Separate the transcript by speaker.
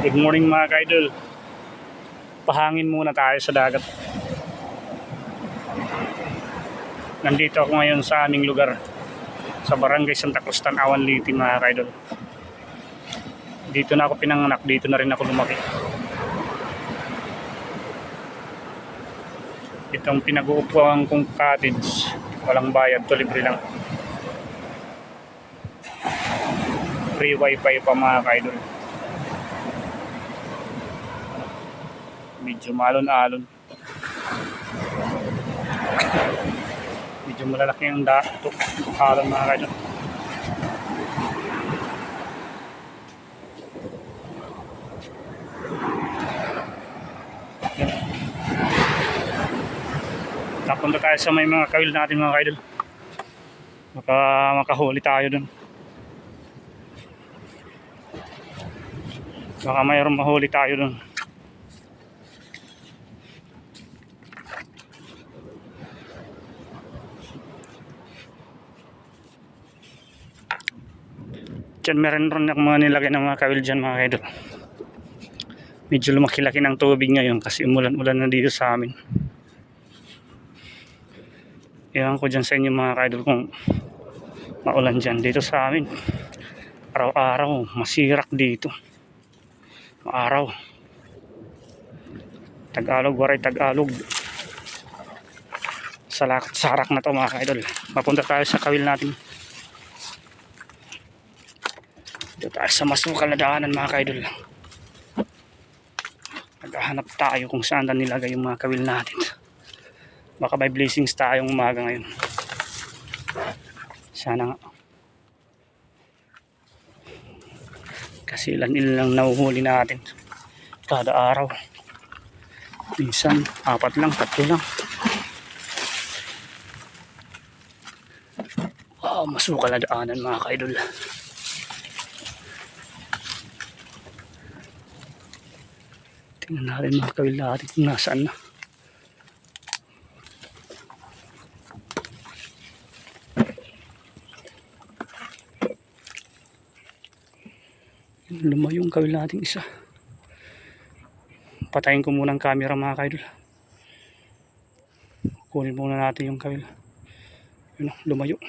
Speaker 1: Good morning mga ka-idol. Pahangin muna tayo sa dagat. Nandito ako ngayon sa aming lugar, sa Barangay Santa Cruz, Tanawan, Leyte mga ka-idol. Dito na ako pinanganak, dito na rin ako lumaki. Itong pinag-uupuan kong cottage, walang bayad, to libre lang. Free wifi pa mga ka-idol. Medyo malon-alon. Medyo malalaki ang alon mga ka-idol. Napunta tayo sa may mga kawil natin mga ka-idol. Makahuli tayo dun. Baka mayroong mahuli tayo dun. Diyan meron rin ako mga nilagay ng mga kawil dyan mga idol. Medyo lumaki-laki ng tubig ngayon kasi umulan-ulan na dito sa amin. Iwan ko dyan sa inyo mga idol kung maulan dyan. Dito sa amin araw-araw masirak dito. Araw Tagalog, waray Tagalog. Sarak na to mga idol. Mapunta tayo sa kawil natin. Dito tayo sa masukal na daanan mga ka-idol. Naghahanap tayo kung saan na nilagay yung mga kawil natin. Baka may blessings tayong umaga ngayon. Sana nga. Kasi ilan lang nahuhuli natin kada araw. Minsan 4 lang, 3 lang. Masukal na daanan mga ka-idol. Tingnan natin mga kawil natin kung nasaan na. Lumayo yung kawil natin isa. Patayin ko muna ang camera mga ka-idol. Kunin muna natin yung kawil. Lumayo.